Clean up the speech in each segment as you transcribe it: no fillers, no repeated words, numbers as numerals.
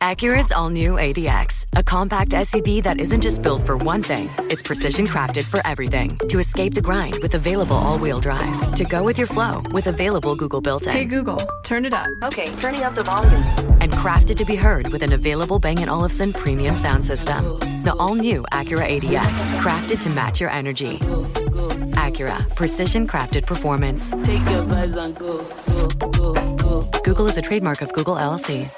Acura's all-new ADX, a compact SUV that isn't just built for one thing, it's precision crafted for everything. To escape the grind with available all-wheel drive. To go with your flow with available Google built-in. Hey Google, turn it up. Okay, turning up the volume. And crafted to be heard with an available Bang & Olufsen premium sound system. The all-new Acura ADX, crafted to match your energy. Acura, precision crafted performance. Take your vibes and go, go, go, go. Google is a trademark of Google LLC.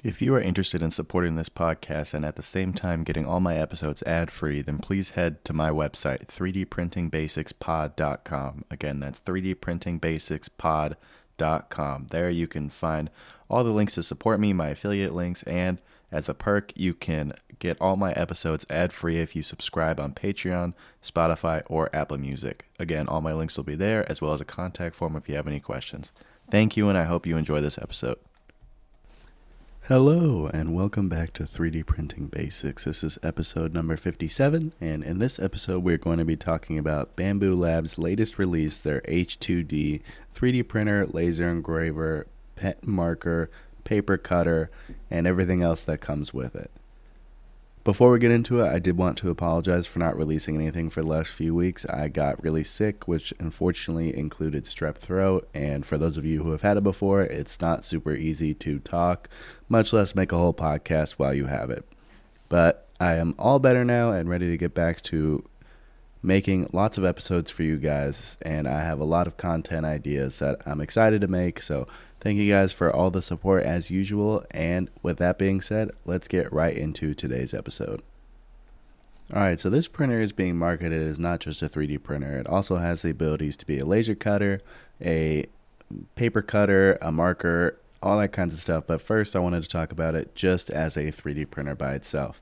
If you are interested in supporting this podcast and at the same time getting all my episodes ad-free, then please head to my website, 3dprintingbasicspod.com. Again, that's 3dprintingbasicspod.com. There you can find all the links to support me, my affiliate links, and as a perk, you can get all my episodes ad-free if you subscribe on Patreon, Spotify, or Apple Music. Again, all my links will be there, as well as a contact form if you have any questions. Thank you, and I hope you enjoy this episode. Hello, and welcome back to 3D Printing Basics. This is episode number 57, and in this episode, we're going to be talking about Bambu Labs' latest release, their H2D 3D printer, laser engraver, pen marker, paper cutter, and everything else that comes with it. Before we get into it, I did want to apologize for not releasing anything for the last few weeks. I got really sick, which unfortunately included strep throat, and for those of you who have had it before, it's not super easy to talk, much less make a whole podcast while you have it. But I am all better now and ready to get back to making lots of episodes for you guys, and I have a lot of content ideas that I'm excited to make, so thank you guys for all the support as usual, and with that being said, let's get right into today's episode. Alright, so this printer is being marketed as not just a 3D printer, it also has the abilities to be a laser cutter, a paper cutter, a marker, all that kinds of stuff, but first I wanted to talk about it just as a 3D printer by itself.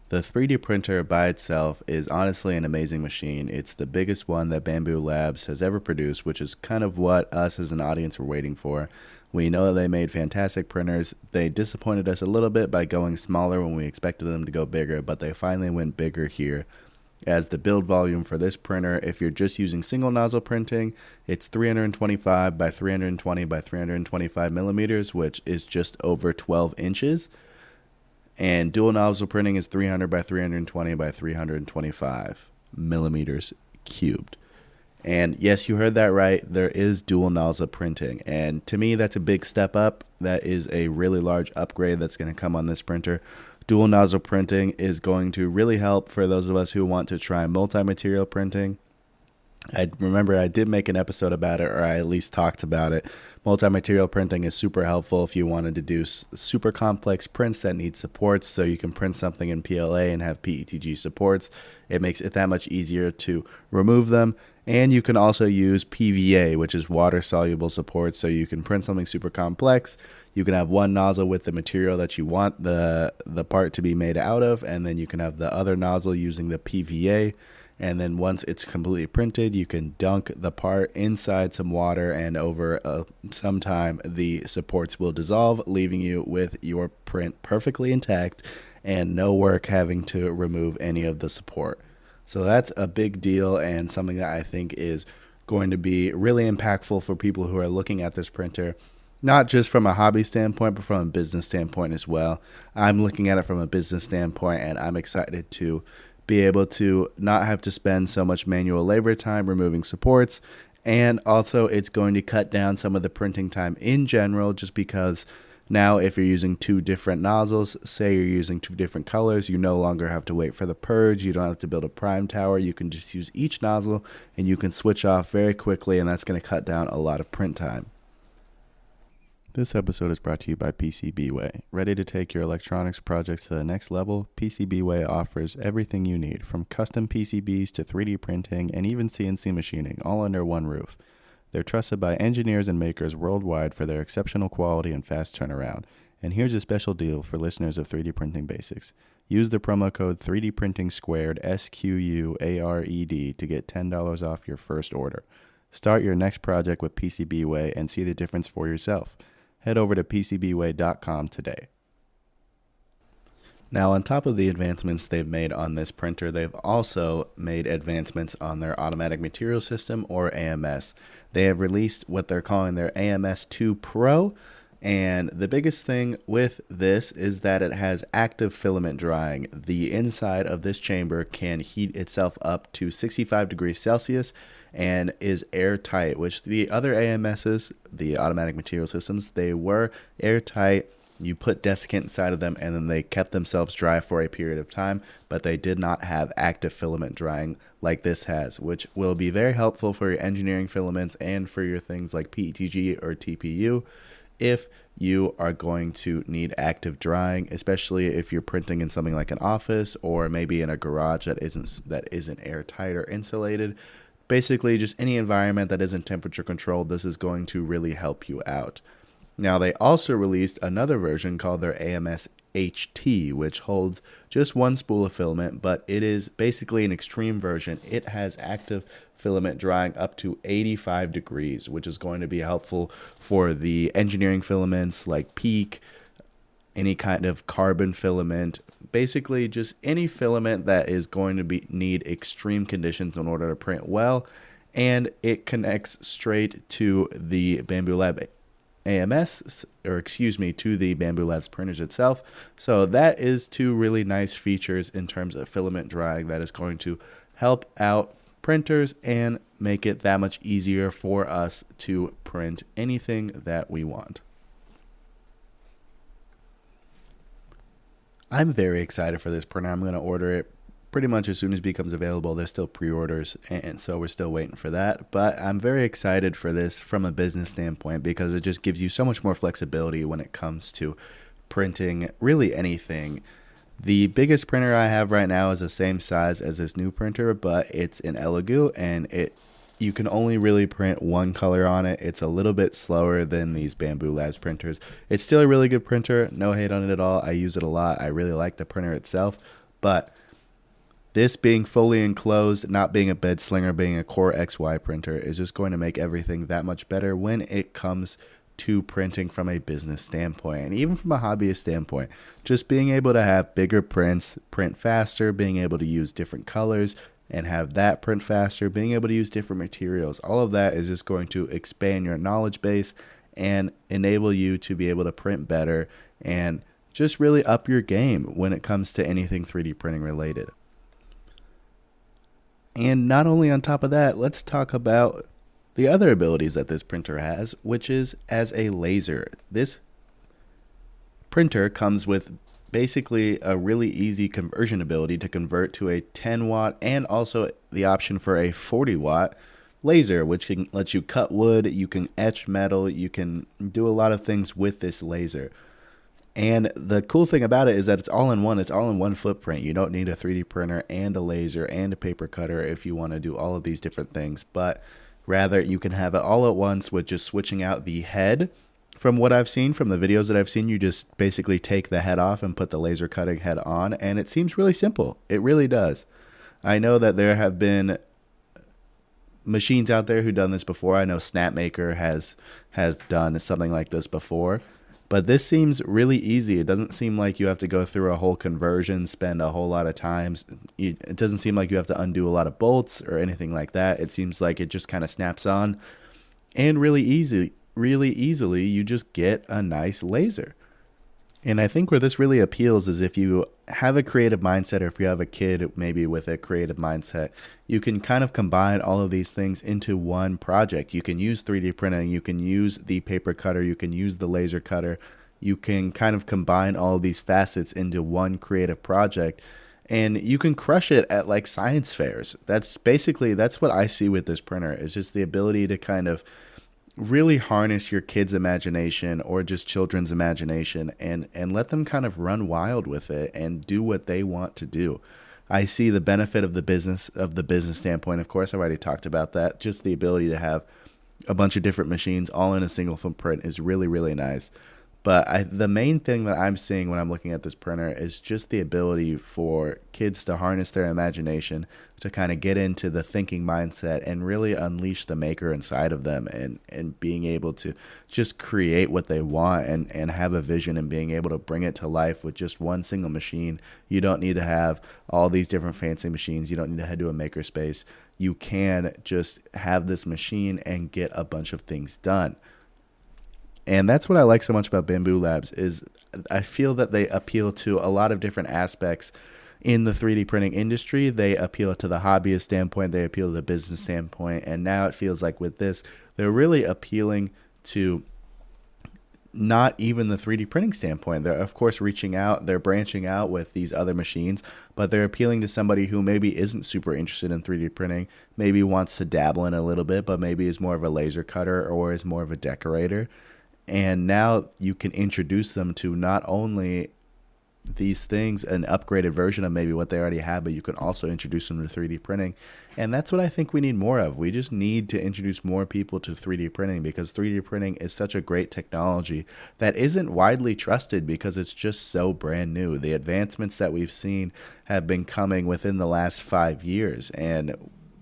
The 3D printer by itself is honestly an amazing machine. It's the biggest one that Bambu Labs has ever produced, which is kind of what us as an audience were waiting for. We know that they made fantastic printers. They disappointed us a little bit by going smaller when we expected them to go bigger, but they finally went bigger here. As the build volume for this printer, if you're just using single nozzle printing, it's 325 by 320 by 325 millimeters, which is just over 12 inches. And dual nozzle printing is 300 by 320 by 325 millimeters cubed. And yes, you heard that right. There is dual nozzle printing. And to me, that's a big step up. That is a really large upgrade that's going to come on this printer. Dual nozzle printing is going to really help for those of us who want to try multi-material printing. I remember I did make an episode about it, or I at least talked about it. Multi-material printing is super helpful if you wanted to do super complex prints that need supports, so you can print something in PLA and have PETG supports. It makes it that much easier to remove them. And you can also use PVA, which is water-soluble support, so you can print something super complex. You can have one nozzle with the material that you want the part to be made out of, and then you can have the other nozzle using the PVA. And then once it's completely printed, you can dunk the part inside some water, and over some time, the supports will dissolve, leaving you with your print perfectly intact and no work having to remove any of the support. So that's a big deal and something that I think is going to be really impactful for people who are looking at this printer, not just from a hobby standpoint, but from a business standpoint as well. I'm looking at it from a business standpoint, and I'm excited to be able to not have to spend so much manual labor time removing supports, and also it's going to cut down some of the printing time in general, just because now if you're using two different nozzles, say you're using two different colors, you no longer have to wait for the purge, you don't have to build a prime tower, you can just use each nozzle and you can switch off very quickly, and that's going to cut down a lot of print time. This episode is brought to you by PCBWay. Ready to take your electronics projects to the next level? PCBWay offers everything you need, from custom PCBs to 3D printing and even CNC machining, all under one roof. They're trusted by engineers and makers worldwide for their exceptional quality and fast turnaround. And here's a special deal for listeners of 3D Printing Basics. Use the promo code 3DPrinting2 SQUARED to get $10 off your first order. Start your next project with PCBWay and see the difference for yourself. Head over to PCBWay.com today. Now, on top of the advancements they've made on this printer, they've also made advancements on their automatic material system, or AMS. They have released what they're calling their AMS 2 Pro. And the biggest thing with this is that it has active filament drying. The inside of this chamber can heat itself up to 65 degrees Celsius and is airtight, which the other AMSs, the automatic material systems, they were airtight. You put desiccant inside of them and then they kept themselves dry for a period of time, but they did not have active filament drying like this has, which will be very helpful for your engineering filaments and for your things like PETG or TPU if you are going to need active drying, especially if you're printing in something like an office or maybe in a garage that isn't airtight or insulated. Basically, just any environment that isn't temperature controlled, this is going to really help you out. Now, they also released another version called their AMS HT, which holds just one spool of filament, but it is basically an extreme version. It has active filament drying up to 85 degrees, which is going to be helpful for the engineering filaments like PEEK, any kind of carbon filament, basically just any filament that is going to need extreme conditions in order to print well, and it connects straight to the Bambu Lab AMS, to the Bambu Labs printers itself. So that is two really nice features in terms of filament drying that is going to help out printers and make it that much easier for us to print anything that we want. I'm very excited for this printer. I'm going to order it pretty much as soon as it becomes available. There's still pre-orders, and so we're still waiting for that. But I'm very excited for this from a business standpoint because it just gives you so much more flexibility when it comes to printing really anything. The biggest printer I have right now is the same size as this new printer, but it's an Elegoo, and you can only really print one color on it. It's a little bit slower than these Bambu Labs printers. It's still a really good printer. No hate on it at all. I use it a lot. I really like the printer itself, but this being fully enclosed, not being a bed slinger, being a Core XY printer is just going to make everything that much better when it comes to printing from a business standpoint and even from a hobbyist standpoint. Just being able to have bigger prints, print faster, being able to use different colors and have that print faster, being able to use different materials. All of that is just going to expand your knowledge base and enable you to be able to print better and just really up your game when it comes to anything 3D printing related. And not only on top of that, let's talk about the other abilities that this printer has, which is as a laser. This printer comes with basically a really easy conversion ability to convert to a 10 watt and also the option for a 40 watt laser, which can let you cut wood, you can etch metal, you can do a lot of things with this laser. And the cool thing about it is that it's all in one footprint. You don't need a 3D printer and a laser and a paper cutter if you want to do all of these different things, but rather you can have it all at once with just switching out the head. From what I've seen, from the videos that I've seen, you just basically take the head off and put the laser cutting head on, and it seems really simple. It really does. I know that there have been machines out there who've done this before. I know Snapmaker has done something like this before. But this seems really easy. It doesn't seem like you have to go through a whole conversion, spend a whole lot of time. It doesn't seem like you have to undo a lot of bolts or anything like that. It seems like it just kind of snaps on. And really easily, you just get a nice laser. And I think where this really appeals is if you have a creative mindset, or if you have a kid maybe with a creative mindset, you can kind of combine all of these things into one project. You can use 3D printing, you can use the paper cutter, you can use the laser cutter. You can kind of combine all of these facets into one creative project, and you can crush it at like science fairs. That's what I see with this printer, is just the ability to kind of really harness your kids' imagination or just children's imagination and let them kind of run wild with it and do what they want to do. I see the benefit of the business standpoint. Of course, I already talked about that. Just the ability to have a bunch of different machines all in a single footprint is really, really nice. But the main thing that I'm seeing when I'm looking at this printer is just the ability for kids to harness their imagination, to kind of get into the thinking mindset and really unleash the maker inside of them, and being able to just create what they want and have a vision and being able to bring it to life with just one single machine. You don't need to have all these different fancy machines. You don't need to do a makerspace. You can just have this machine and get a bunch of things done. And that's what I like so much about Bambu Labs is I feel that they appeal to a lot of different aspects in the 3D printing industry. They appeal to the hobbyist standpoint, they appeal to the business standpoint, and now it feels like with this, they're really appealing to not even the 3D printing standpoint. They're, of course, reaching out, they're branching out with these other machines, but they're appealing to somebody who maybe isn't super interested in 3D printing, maybe wants to dabble in a little bit, but maybe is more of a laser cutter or is more of a decorator. And now you can introduce them to not only these things, an upgraded version of maybe what they already have, but you can also introduce them to 3D printing. And that's what I think we need more of. We just need to introduce more people to 3D printing, because 3D printing is such a great technology that isn't widely trusted because it's just so brand new. The advancements that we've seen have been coming within the last 5 years, and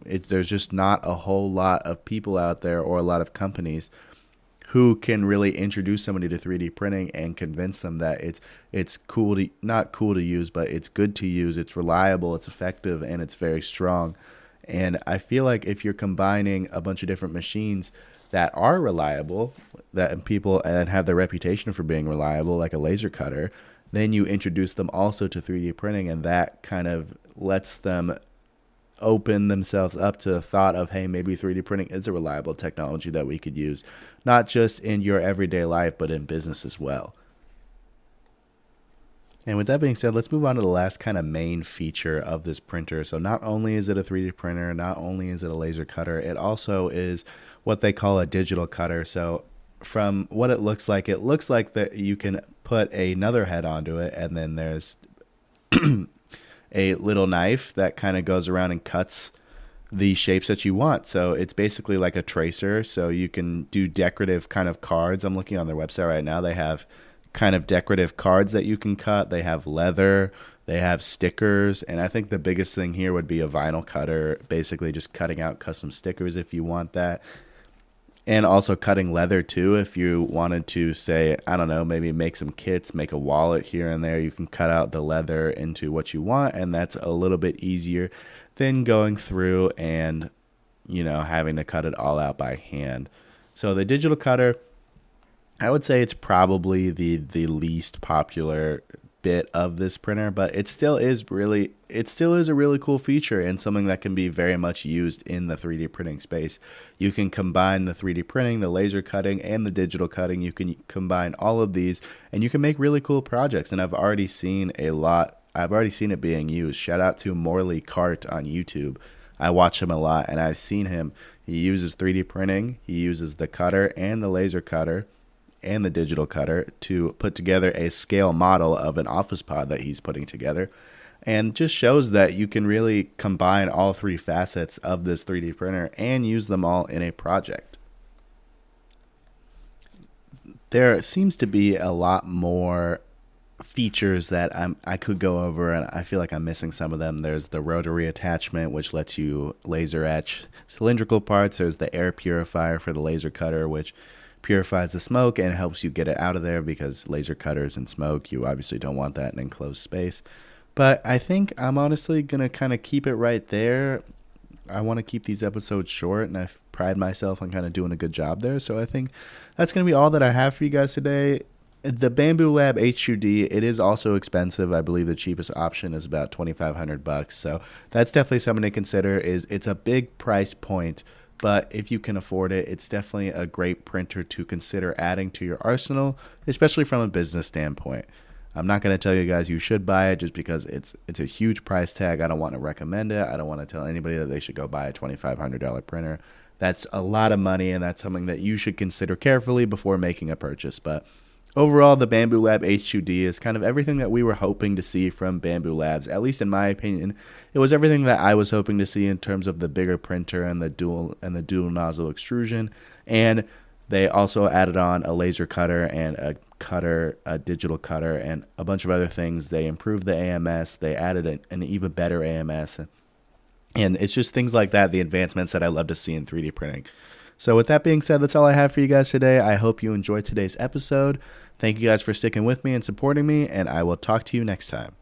there's just not a whole lot of people out there or a lot of companies who can really introduce somebody to 3D printing and convince them that it's cool to, not cool to use, but it's good to use, it's reliable, it's effective, and it's very strong. And I feel like if you're combining a bunch of different machines that are reliable, that people and have the reputation for being reliable, like a laser cutter, then you introduce them also to 3D printing, and that kind of lets them open themselves up to the thought of, hey, maybe 3D printing is a reliable technology that we could use, not just in your everyday life, but in business as well. And with that being said, let's move on to the last kind of main feature of this printer. So not only is it a 3D printer, not only is it a laser cutter, it also is what they call a digital cutter. So from what it looks like that you can put another head onto it, and then there's a little knife that kind of goes around and cuts the shapes that you want. So it's basically like a tracer. So you can do decorative kind of cards. I'm looking on their website right now. They have kind of decorative cards that you can cut. They have leather, they have stickers, and I think the biggest thing here would be a vinyl cutter, basically just cutting out custom stickers if you want that. And also cutting leather too, if you wanted to, say, I don't know, maybe make some kits, make a wallet here and there. You can cut out the leather into what you want, and that's a little bit easier than going through and, having to cut it all out by hand. So the digital cutter, I would say it's probably the least popular bit of this printer, but it still is a really cool feature and something that can be very much used in the 3D printing space. You can combine the 3D printing, the laser cutting, and the digital cutting. You can combine all of these and you can make really cool projects. And I've already seen it being used. Shout out to Morley Cart on YouTube. I watch him a lot, and I've seen him. He uses 3D printing, he uses the cutter and the laser cutter and the digital cutter to put together a scale model of an office pod that he's putting together, and just shows that you can really combine all three facets of this 3D printer and use them all in a project. There seems to be a lot more features that I could go over, and I feel like I'm missing some of them. There's the rotary attachment, which lets you laser etch cylindrical parts. There's the air purifier for the laser cutter, which purifies the smoke and helps you get it out of there, because laser cutters and smoke, you obviously don't want that in an enclosed space. But I think I'm honestly going to kind of keep it right there. I want to keep these episodes short, and I pride myself on kind of doing a good job there. So I think that's going to be all that I have for you guys today. The Bambu Lab H2D, it is also expensive. I believe the cheapest option is about $2,500. So that's definitely something to consider. It's a big price point, but if you can afford it, it's definitely a great printer to consider adding to your arsenal, especially from a business standpoint. I'm not going to tell you guys you should buy it just because it's a huge price tag. I don't want to recommend it. I don't want to tell anybody that they should go buy a $2,500 printer. That's a lot of money, and that's something that you should consider carefully before making a purchase. But overall, the Bambu Lab H2D is kind of everything that we were hoping to see from Bambu Labs. At least in my opinion, it was everything that I was hoping to see in terms of the bigger printer and the dual nozzle extrusion. And they also added on a laser cutter and a digital cutter, and a bunch of other things. They improved the AMS. They added an even better AMS. And it's just things like that, the advancements that I love to see in 3D printing. So with that being said, that's all I have for you guys today. I hope you enjoyed today's episode. Thank you guys for sticking with me and supporting me, and I will talk to you next time.